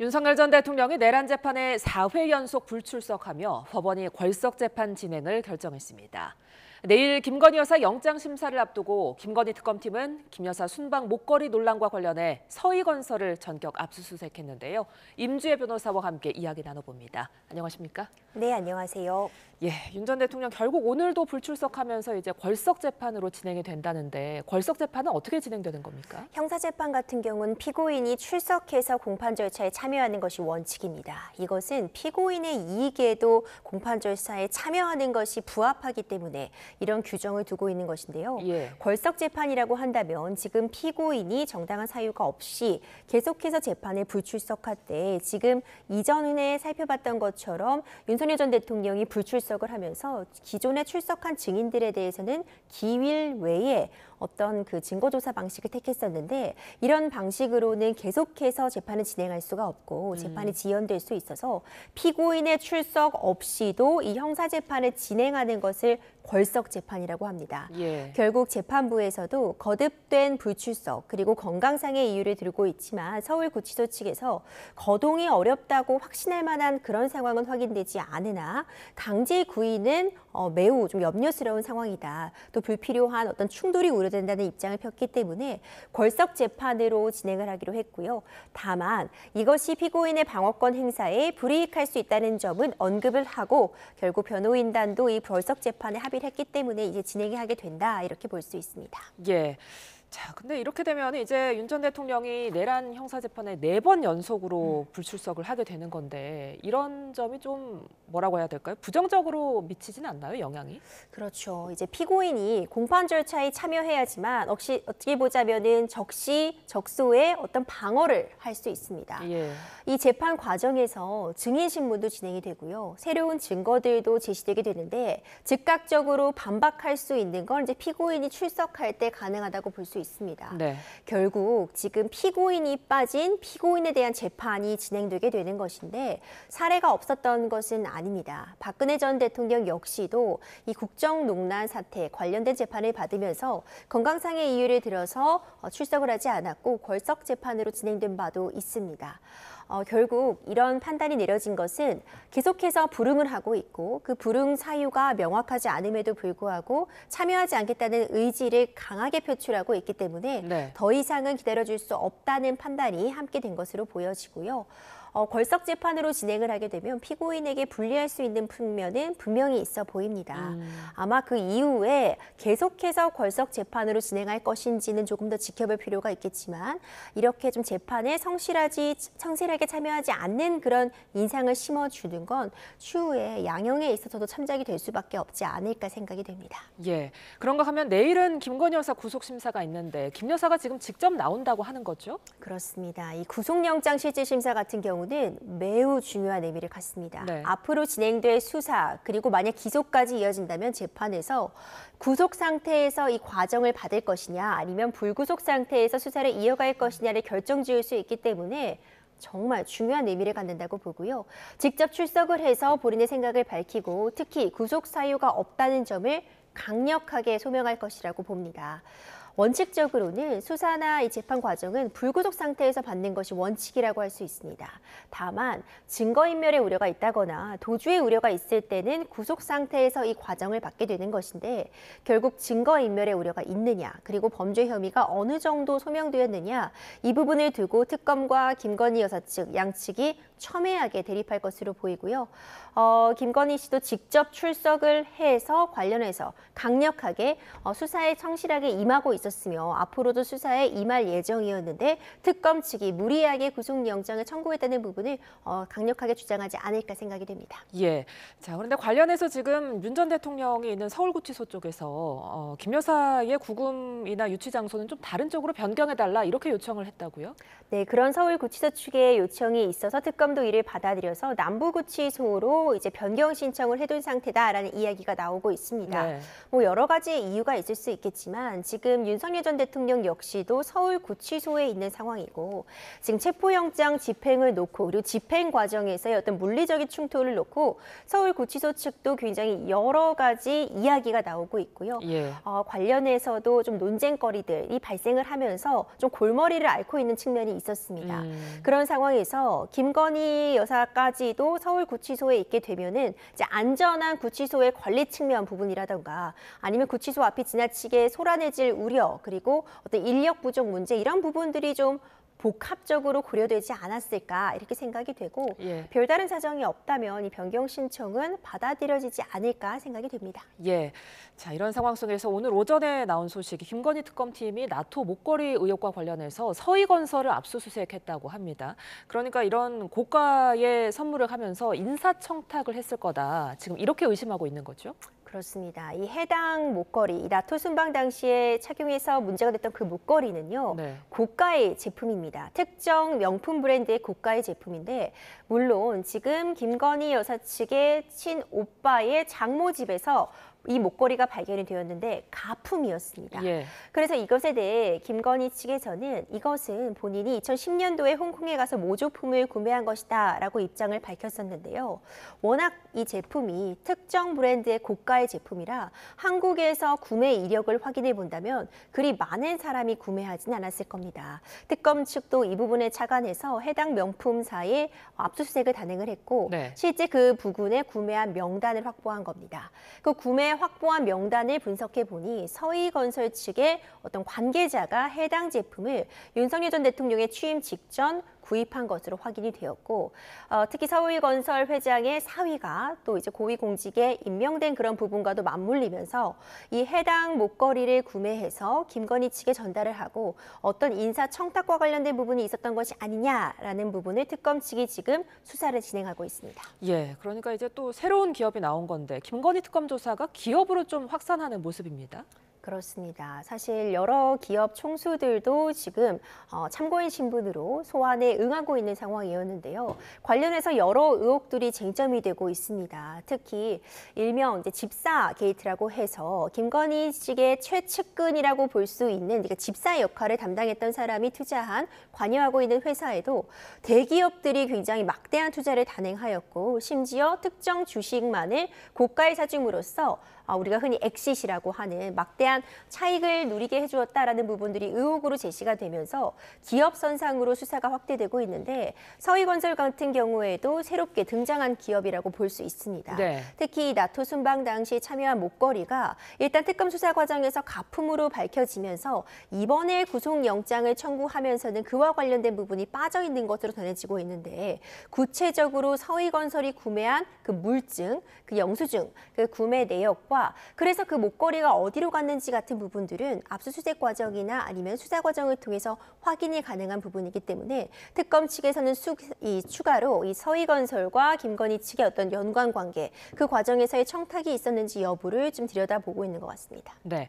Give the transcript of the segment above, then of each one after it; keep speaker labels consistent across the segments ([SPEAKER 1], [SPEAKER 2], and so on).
[SPEAKER 1] 윤석열 전 대통령이 내란 재판에 4회 연속 불출석하며 법원이 궐석 재판 진행을 결정했습니다. 내일 김건희 여사 영장 심사를 앞두고 김건희 특검팀은 김 여사 순방 목걸이 논란과 관련해 서희건설을 전격 압수수색했는데요. 임주혜 변호사와 함께 이야기 나눠봅니다. 안녕하십니까?
[SPEAKER 2] 네, 안녕하세요.
[SPEAKER 1] 윤 전 대통령 결국 오늘도 불출석하면서 이제 궐석 재판으로 진행이 된다는데 궐석 재판은 어떻게 진행되는 겁니까?
[SPEAKER 2] 형사재판 같은 경우는 피고인이 출석해서 공판 절차에 참여하는 것이 원칙입니다. 이것은 피고인의 이익에도 공판 절차에 참여하는 것이 부합하기 때문에 이런 규정을 두고 있는 것인데요. 궐석 재판이라고 한다면 지금 피고인이 정당한 사유가 없이 계속해서 재판에 불출석할 때 지금 이전에 살펴봤던 것처럼 윤석열 전 대통령이 불출석을 하면서 기존에 출석한 증인들에 대해서는 기일 외에 어떤 그 증거조사 방식을 택했었는데 이런 방식으로는 계속해서 재판을 진행할 수가 없고 재판이 지연될 수 있어서 피고인의 출석 없이도 이 형사재판을 진행하는 것을 궐석 재판이라고 합니다. 결국 재판부에서도 거듭된 불출석 그리고 건강상의 이유를 들고 있지만 서울구치소 측에서 거동이 어렵다고 확신할 만한 그런 상황은 확인되지 않으나 강제 구인은 매우 좀 염려스러운 상황이다. 또 불필요한 어떤 충돌이 우려된다는 입장을 폈기 때문에 궐석 재판으로 진행을 하기로 했고요. 다만 이것이 피고인의 방어권 행사에 불이익할 수 있다는 점은 언급을 하고 결국 변호인단도 이 궐석 재판에 합의를 했기 때문에 이제 진행이 하게 된다 이렇게 볼 수 있습니다.
[SPEAKER 1] 자, 근데 이렇게 되면 이제 윤 전 대통령이 내란 형사재판에 4번 연속으로 불출석을 하게 되는 건데 이런 점이 좀 뭐라고 해야 될까요? 부정적으로 미치진 않나요, 영향이?
[SPEAKER 2] 그렇죠. 이제 피고인이 공판 절차에 참여해야지만 어떻게 보자면은 적시적소의 어떤 방어를 할 수 있습니다. 이 재판 과정에서 증인 신문도 진행이 되고요. 새로운 증거들도 제시되게 되는데 즉각적으로 반박할 수 있는 건 이제 피고인이 출석할 때 가능하다고 볼 수 있습니다. 결국 지금 피고인이 빠진 피고인에 대한 재판이 진행되게 되는 것인데 사례가 없었던 것은 아닙니다. 박근혜 전 대통령 역시도 이 국정농단 사태 관련된 재판을 받으면서 건강상의 이유를 들어서 출석을 하지 않았고 궐석 재판으로 진행된 바도 있습니다. 결국 이런 판단이 내려진 것은 계속해서 불응을 하고 있고 그 불응 사유가 명확하지 않음에도 불구하고 참여하지 않겠다는 의지를 강하게 표출하고 있기 때문에 더 이상은 기다려줄 수 없다는 판단이 함께 된 것으로 보여지고요. 궐석 재판으로 진행을 하게 되면 피고인에게 불리할 수 있는 측면은 분명히 있어 보입니다. 아마 그 이후에 계속해서 궐석 재판으로 진행할 것인지는 조금 더 지켜볼 필요가 있겠지만 이렇게 좀 재판에 성실하게 참여하지 않는 그런 인상을 심어주는 건 추후에 양형에 있어서도 참작이 될 수밖에 없지 않을까 생각이 됩니다.
[SPEAKER 1] 그런가 하면 내일은 김건희 여사 구속심사가 있는데 김 여사가 지금 직접 나온다고 하는 거죠?
[SPEAKER 2] 그렇습니다. 이 구속영장 실질심사 같은 경우는 매우 중요한 의미를 갖습니다. 앞으로 진행될 수사 그리고 만약 기소까지 이어진다면 재판에서 구속 상태에서 이 과정을 받을 것이냐 아니면 불구속 상태에서 수사를 이어갈 것이냐를 결정지을 수 있기 때문에 정말 중요한 의미를 갖는다고 보고요. 직접 출석을 해서 본인의 생각을 밝히고 특히 구속 사유가 없다는 점을 강력하게 소명할 것이라고 봅니다. 원칙적으로는 수사나 이 재판 과정은 불구속 상태에서 받는 것이 원칙이라고 할 수 있습니다. 다만 증거인멸의 우려가 있다거나 도주의 우려가 있을 때는 구속 상태에서 이 과정을 받게 되는 것인데 결국 증거인멸의 우려가 있느냐 그리고 범죄 혐의가 어느 정도 소명되었느냐 이 부분을 두고 특검과 김건희 여사 측 양측이 첨예하게 대립할 것으로 보이고요. 김건희 씨도 직접 출석을 해서 관련해서 강력하게 수사에 성실하게 임하고 있었으며 앞으로도 수사에 임할 예정이었는데 특검 측이 무리하게 구속영장을 청구했다는 부분을 강력하게 주장하지 않을까 생각이 됩니다.
[SPEAKER 1] 자, 그런데 관련해서 지금 윤 전 대통령이 있는 서울구치소 쪽에서 김 여사의 구금이나 유치 장소는 좀 다른 쪽으로 변경해달라 이렇게 요청을 했다고요?
[SPEAKER 2] 네, 그런 서울구치소 측의 요청이 있어서 특검도 이를 받아들여서 남부구치소로 이제 변경 신청을 해둔 상태다라는 이야기가 나오고 있습니다. 뭐 여러 가지 이유가 있을 수 있겠지만 지금 윤 윤석열 전 대통령 역시도 서울구치소에 있는 상황이고 지금 체포영장 집행을 놓고 그리고 집행 과정에서의 어떤 물리적인 충돌을 놓고 서울구치소 측도 굉장히 여러 가지 이야기가 나오고 있고요.
[SPEAKER 1] 예.
[SPEAKER 2] 관련해서도 좀 논쟁거리들이 발생을 하면서 좀 골머리를 앓고 있는 측면이 있었습니다. 그런 상황에서 김건희 여사까지도 서울구치소에 있게 되면은 이제 안전한 구치소의 관리 측면 부분이라던가 아니면 구치소 앞이 지나치게 소란해질 우려 그리고 어떤 인력 부족 문제 이런 부분들이 좀 복합적으로 고려되지 않았을까 이렇게 생각이 되고
[SPEAKER 1] 예.
[SPEAKER 2] 별다른 사정이 없다면 이 변경 신청은 받아들여지지 않을까 생각이 됩니다.
[SPEAKER 1] 예. 자, 이런 상황 속에서 오늘 오전에 나온 소식이 김건희 특검팀이 나토 목걸이 의혹과 관련해서 서희건설을 압수수색했다고 합니다. 그러니까 이런 고가의 선물을 하면서 인사청탁을 했을 거다. 지금 이렇게 의심하고 있는 거죠?
[SPEAKER 2] 그렇습니다. 이 해당 목걸이, 이 나토 순방 당시에 착용해서 문제가 됐던 그 목걸이는요.
[SPEAKER 1] 네.
[SPEAKER 2] 고가의 제품입니다. 특정 명품 브랜드의 고가의 제품인데 물론 지금 김건희 여사 측의 친오빠의 장모 집에서 이 목걸이가 발견이 되었는데 가품이었습니다.
[SPEAKER 1] 예.
[SPEAKER 2] 그래서 이것에 대해 김건희 측에서는 이것은 본인이 2010년도에 홍콩에 가서 모조품을 구매한 것이다 라고 입장을 밝혔었는데요. 워낙 이 제품이 특정 브랜드의 고가의 제품이라 한국에서 구매 이력을 확인해 본다면 그리 많은 사람이 구매하지는 않았을 겁니다. 특검 측도 이 부분에 착안해서 해당 명품사에 압수수색을 단행을 했고
[SPEAKER 1] 네.
[SPEAKER 2] 실제 그 부근에 구매한 명단을 확보한 겁니다. 그 구매 확보한 명단을 분석해 보니 서희건설 측의 어떤 관계자가 해당 제품을 윤석열 전 대통령의 취임 직전 구입한 것으로 확인이 되었고 특히 서희건설 회장의 사위가 또 이제 고위공직에 임명된 그런 부분과도 맞물리면서 이 해당 목걸이를 구매해서 김건희 측에 전달을 하고 어떤 인사 청탁과 관련된 부분이 있었던 것이 아니냐라는 부분을 특검 측이 지금 수사를 진행하고 있습니다.
[SPEAKER 1] 예, 그러니까 이제 또 새로운 기업이 나온 건데 김건희 특검 조사가 기업으로 좀 확산하는 모습입니다.
[SPEAKER 2] 그렇습니다. 사실 여러 기업 총수들도 지금 참고인 신분으로 소환에 응하고 있는 상황이었는데요. 관련해서 여러 의혹들이 쟁점이 되고 있습니다. 특히 일명 이제 집사 게이트라고 해서 김건희 측의 최측근이라고 볼 수 있는 그러니까 집사의 역할을 담당했던 사람이 투자한 관여하고 있는 회사에도 대기업들이 굉장히 막대한 투자를 단행하였고 심지어 특정 주식만을 고가에 사줌으로써 우리가 흔히 엑싯이라고 하는 막대한 차익을 누리게 해주었다라는 부분들이 의혹으로 제시가 되면서 기업 선상으로 수사가 확대되고 있는데 서희건설 같은 경우에도 새롭게 등장한 기업이라고 볼 수 있습니다.
[SPEAKER 1] 네.
[SPEAKER 2] 특히 나토 순방 당시 참여한 목걸이가 일단 특검 수사 과정에서 가품으로 밝혀지면서 이번에 구속영장을 청구하면서는 그와 관련된 부분이 빠져 있는 것으로 전해지고 있는데 구체적으로 서희건설이 구매한 그 물증, 그 영수증, 그 구매 내역과 그래서 그 목걸이가 어디로 갔는지 같은 부분들은 압수수색 과정이나 아니면 수사 과정을 통해서 확인이 가능한 부분이기 때문에 특검 측에서는 추가로 이 서희건설과 김건희 측의 어떤 연관 관계, 그 과정에서의 청탁이 있었는지 여부를 좀 들여다보고 있는 것 같습니다.
[SPEAKER 1] 네.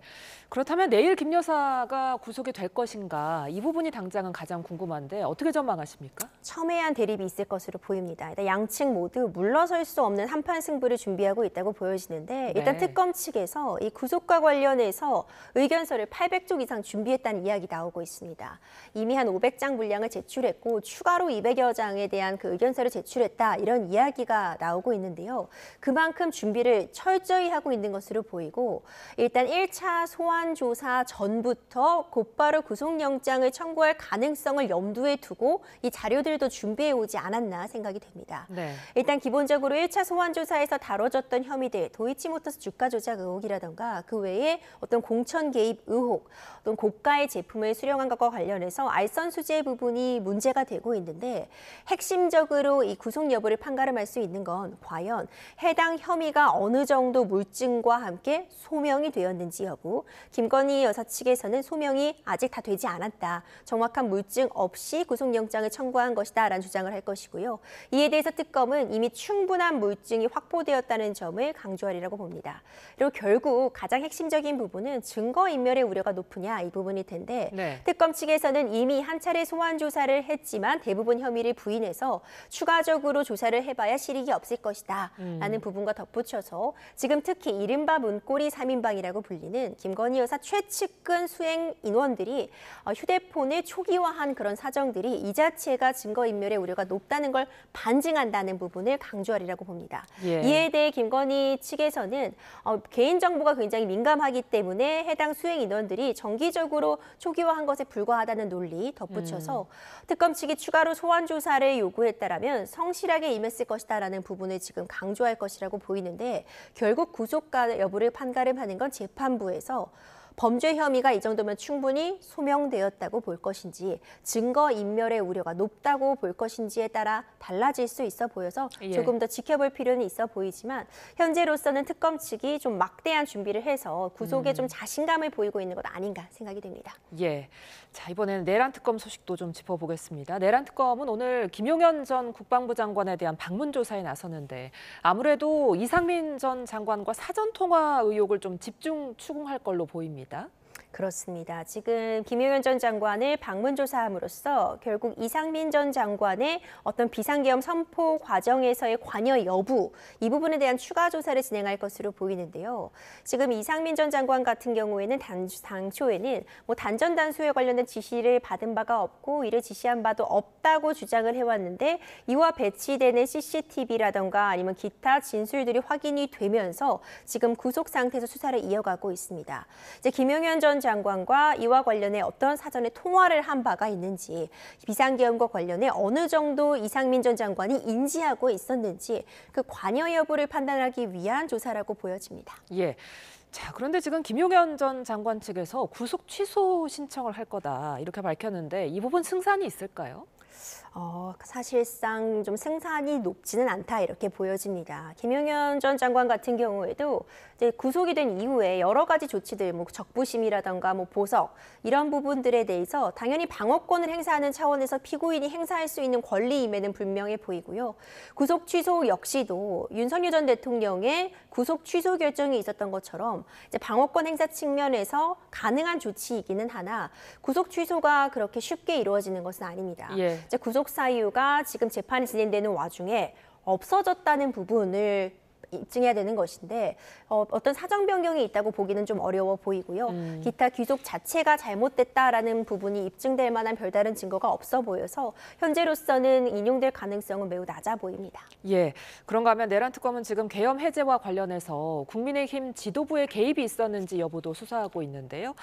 [SPEAKER 1] 그렇다면 내일 김 여사가 구속이 될 것인가 이 부분이 당장은 가장 궁금한데 어떻게 전망하십니까?
[SPEAKER 2] 첨예한 대립이 있을 것으로 보입니다. 일단 양측 모두 물러설 수 없는 한판 승부를 준비하고 있다고 보여지는데 일단
[SPEAKER 1] 네.
[SPEAKER 2] 특검 측에서 이 구속과 관련해서 의견서를 800쪽 이상 준비했다는 이야기 나오고 있습니다. 이미 한 500장 분량을 제출했고 추가로 200여 장에 대한 그 의견서를 제출했다 이런 이야기가 나오고 있는데요. 그만큼 준비를 철저히 하고 있는 것으로 보이고 일단 1차 소환 조사 전부터 곧바로 구속영장을 청구할 가능성을 염두에 두고 이 자료들도 준비해 오지 않았나 생각이 됩니다.
[SPEAKER 1] 네.
[SPEAKER 2] 일단 기본적으로 1차 소환 조사에서 다뤄졌던 혐의들, 도이치모터스 주가 조작 의혹이라던가 그 외에 어떤 공천 개입 의혹, 어떤 고가의 제품을 수령한 것과 관련해서 알선 수재 부분이 문제가 되고 있는데 핵심적으로 이 구속 여부를 판가름할 수 있는 건 과연 해당 혐의가 어느 정도 물증과 함께 소명이 되었는지 여부, 김건희 여사 측에서는 소명이 아직 다 되지 않았다. 정확한 물증 없이 구속영장을 청구한 것이다 라는 주장을 할 것이고요. 이에 대해서 특검은 이미 충분한 물증이 확보되었다는 점을 강조하리라고 봅니다. 그리고 결국 가장 핵심적인 부분은 경우는 증거인멸의 우려가 높으냐 이 부분일 텐데
[SPEAKER 1] 네.
[SPEAKER 2] 특검 측에서는 이미 한 차례 소환 조사를 했지만 대부분 혐의를 부인해서 추가적으로 조사를 해봐야 실익이 없을 것이다 라는 부분과 덧붙여서 지금 특히 이른바 문고리 3인방이라고 불리는 김건희 여사 최측근 수행 인원들이 휴대폰을 초기화한 그런 사정들이 이 자체가 증거인멸의 우려가 높다는 걸 반증한다는 부분을 강조하리라고 봅니다.
[SPEAKER 1] 예.
[SPEAKER 2] 이에 대해 김건희 측에서는 개인정보가 굉장히 민감하기 때문에 해당 수행 인원들이 정기적으로 초기화한 것에 불과하다는 논리 덧붙여서 특검 측이 추가로 소환 조사를 요구했다라면 성실하게 임했을 것이다라는 부분을 지금 강조할 것이라고 보이는데 결국 구속가 여부를 판가름하는 건 재판부에서 범죄 혐의가 이 정도면 충분히 소명되었다고 볼 것인지 증거인멸의 우려가 높다고 볼 것인지에 따라 달라질 수 있어 보여서 조금 더 지켜볼 필요는 있어 보이지만 현재로서는 특검 측이 좀 막대한 준비를 해서 구속에 좀 자신감을 보이고 있는 것 아닌가 생각이 됩니다.
[SPEAKER 1] 예. 자, 이번에는 내란 특검 소식도 좀 짚어보겠습니다. 내란 특검은 오늘 김용현 전 국방부 장관에 대한 방문 조사에 나섰는데 아무래도 이상민 전 장관과 사전 통화 의혹을 좀 집중 추궁할 걸로 보입니다.
[SPEAKER 2] 그렇습니다. 지금 김용현 전 장관을 방문 조사함으로써 결국 이상민 전 장관의 어떤 비상계엄 선포 과정에서의 관여 여부 이 부분에 대한 추가 조사를 진행할 것으로 보이는데요. 지금 이상민 전 장관 같은 경우에는 당초에는 단전 단수에 관련된 지시를 받은 바가 없고 이를 지시한 바도 없다고 주장을 해왔는데 이와 배치되는 CCTV라던가 아니면 기타 진술들이 확인이 되면서 지금 구속 상태에서 수사를 이어가고 있습니다. 이제 김용현 전 장관과 이와 관련해 어떤 사전에 통화를 한 바가 있는지 비상계엄과 관련해 어느 정도 이상민 전 장관이 인지하고 있었는지 그 관여 여부를 판단하기 위한 조사라고 보여집니다.
[SPEAKER 1] 예. 자, 그런데 지금 김용현 전 장관 측에서 구속 취소 신청을 할 거다 이렇게 밝혔는데 이 부분 승산이 있을까요?
[SPEAKER 2] 사실상 좀 승산이 높지는 않다 이렇게 보여집니다. 김용현 전 장관 같은 경우에도 이제 구속이 된 이후에 여러 가지 조치들, 적부심이라던가 보석 이런 부분들에 대해서 당연히 방어권을 행사하는 차원에서 피고인이 행사할 수 있는 권리임에는 분명해 보이고요. 구속 취소 역시도 윤석열 전 대통령의 구속 취소 결정이 있었던 것처럼 이제 방어권 행사 측면에서 가능한 조치이기는 하나 구속 취소가 그렇게 쉽게 이루어지는 것은 아닙니다.
[SPEAKER 1] 예.
[SPEAKER 2] 이제 구속 사유가 지금 재판이 진행되는 와중에 없어졌다는 부분을 입증해야 되는 것인데 어떤 사정 변경이 있다고 보기는 좀 어려워 보이고요. 기타 귀속 자체가 잘못됐다라는 부분이 입증될 만한 별다른 증거가 없어 보여서 현재로서는 인용될 가능성은 매우 낮아 보입니다.
[SPEAKER 1] 예, 그런가 하면 내란 특검은 지금 계엄 해제와 관련해서 국민의힘 지도부의 개입이 있었는지 여부도 수사하고 있는데요.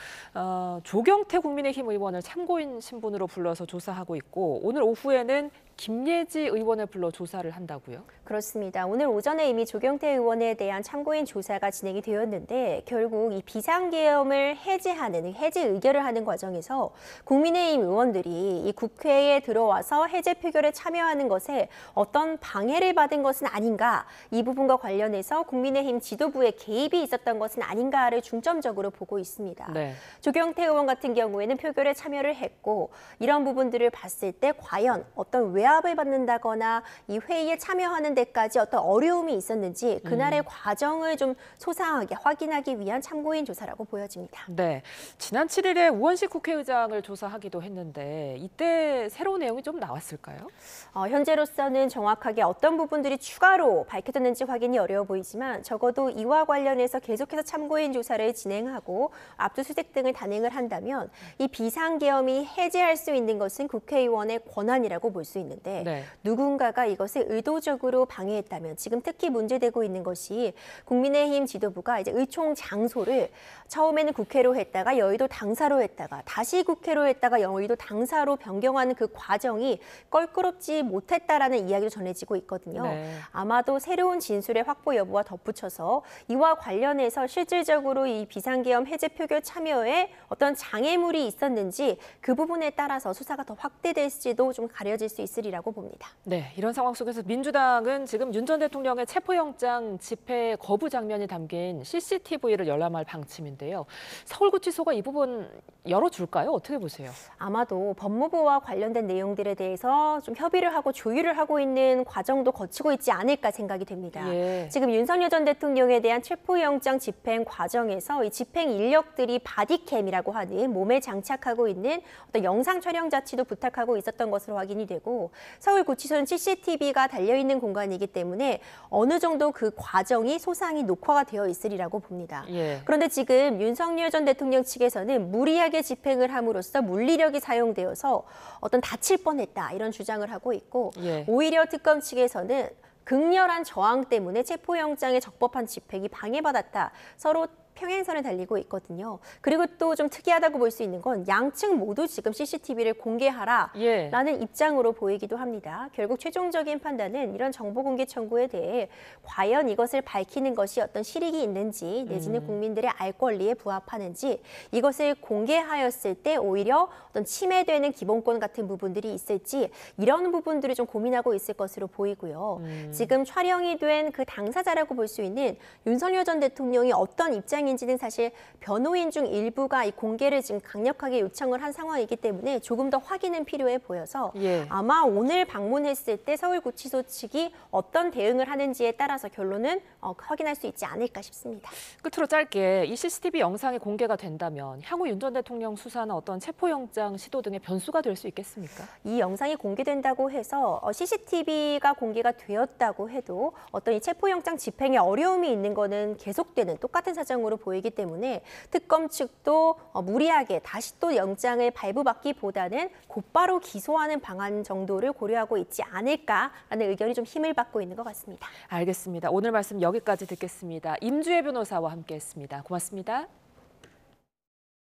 [SPEAKER 1] 조경태 국민의힘 의원을 참고인 신분으로 불러서 조사하고 있고 오늘 오후에는 김예지 의원을 불러 조사를 한다고요?
[SPEAKER 2] 그렇습니다. 오늘 오전에 이미 조경태 의원에 대한 참고인 조사가 진행이 되었는데 결국 이 비상계엄을 해제하는 해제 의결을 하는 과정에서 국민의힘 의원들이 이 국회에 들어와서 해제 표결에 참여하는 것에 어떤 방해를 받은 것은 아닌가 이 부분과 관련해서 국민의힘 지도부의 개입이 있었던 것은 아닌가를 중점적으로 보고 있습니다.
[SPEAKER 1] 네.
[SPEAKER 2] 조경태 의원 같은 경우에는 표결에 참여를 했고 이런 부분들을 봤을 때 과연 어떤 외압을 받는다거나 이 회의에 참여하는 데까지 어떤 어려움이 있었는지 그날의 과정을 좀 소상하게 확인하기 위한 참고인 조사라고 보여집니다.
[SPEAKER 1] 네, 지난 7일에 우원식 국회의장을 조사하기도 했는데 이때 새로운 내용이 좀 나왔을까요?
[SPEAKER 2] 현재로서는 정확하게 어떤 부분들이 추가로 밝혀졌는지 확인이 어려워 보이지만 적어도 이와 관련해서 계속해서 참고인 조사를 진행하고 압수수색 등을 단행을 한다면 이 비상계엄이 해제할 수 있는 것은 국회의원의 권한이라고 볼 수 있는데
[SPEAKER 1] 네.
[SPEAKER 2] 누군가가 이것을 의도적으로 방해했다면 지금 특히 문제되고 있는 것이 국민의힘 지도부가 이제 의총 장소를 처음에는 국회로 했다가 여의도 당사로 했다가 다시 국회로 했다가 여의도 당사로 변경하는 그 과정이 껄끄럽지 못했다라는 이야기도 전해지고 있거든요.
[SPEAKER 1] 네.
[SPEAKER 2] 아마도 새로운 진술의 확보 여부와 덧붙여서 이와 관련해서 실질적으로 이 비상계엄 해제 표결 참여에 어떤 장애물이 있었는지 그 부분에 따라서 수사가 더 확대될지도 좀 가려질 수 있을 있으리라고 봅니다.
[SPEAKER 1] 네, 이런 상황 속에서 민주당은 지금 윤 전 대통령의 체포영장 집행 거부 장면이 담긴 CCTV를 열람할 방침인데요. 서울구치소가 이 부분 열어줄까요? 어떻게 보세요?
[SPEAKER 2] 아마도 법무부와 관련된 내용들에 대해서 좀 협의를 하고 조율을 하고 있는 과정도 거치고 있지 않을까 생각이 됩니다.
[SPEAKER 1] 예.
[SPEAKER 2] 지금 윤석열 전 대통령에 대한 체포영장 집행 과정에서 이 집행 인력들이 바디캠이라고 하는 몸에 장착하고 있는 어떤 영상 촬영 자체도 부탁하고 있었던 것으로 확인이 되고 서울구치소는 CCTV가 달려있는 공간이기 때문에 어느 정도 그 과정이 소상히 녹화가 되어 있으리라고 봅니다.
[SPEAKER 1] 예.
[SPEAKER 2] 그런데 지금 윤석열 전 대통령 측에서는 무리하게 집행을 함으로써 물리력이 사용되어서 어떤 다칠 뻔했다 이런 주장을 하고 있고
[SPEAKER 1] 예.
[SPEAKER 2] 오히려 특검 측에서는 극렬한 저항 때문에 체포영장의 적법한 집행이 방해받았다. 서로 평행선을 달리고 있거든요. 그리고 또 좀 특이하다고 볼 수 있는 건 양측 모두 지금 CCTV를 공개하라라는 입장으로 보이기도 합니다. 결국 최종적인 판단은 이런 정보 공개 청구에 대해 과연 이것을 밝히는 것이 어떤 실익이 있는지 내지는 국민들의 알 권리에 부합하는지 이것을 공개하였을 때 오히려 어떤 침해되는 기본권 같은 부분들이 있을지 이런 부분들을 좀 고민하고 있을 것으로 보이고요. 지금 촬영이 된 그 당사자라고 볼 수 있는 윤석열 전 대통령이 어떤 입장인지는 사실 변호인 중 일부가 이 공개를 지금 강력하게 요청을 한 상황이기 때문에 조금 더 확인은 필요해 보여서
[SPEAKER 1] 예.
[SPEAKER 2] 아마 오늘 방문했을 때 서울구치소 측이 어떤 대응을 하는지에 따라서 결론은 확인할 수 있지 않을까 싶습니다.
[SPEAKER 1] 끝으로 짧게 이 CCTV 영상이 공개가 된다면 향후 윤 전 대통령 수사나 어떤 체포영장 시도 등의 변수가 될 수 있겠습니까?
[SPEAKER 2] 이 영상이 공개된다고 해서 CCTV가 공개가 되었다고 해도 어떤 이 체포영장 집행에 어려움이 있는 거는 계속되는 똑같은 사정으로 보이기 때문에 특검 측도 무리하게 다시 또 영장을 발부받기보다는 곧바로 기소하는 방안 정도를 고려하고 있지 않을까라는 의견이 좀 힘을 받고 있는 것 같습니다.
[SPEAKER 1] 알겠습니다. 오늘 말씀 여기까지 듣겠습니다. 임주혜 변호사와 함께했습니다. 고맙습니다.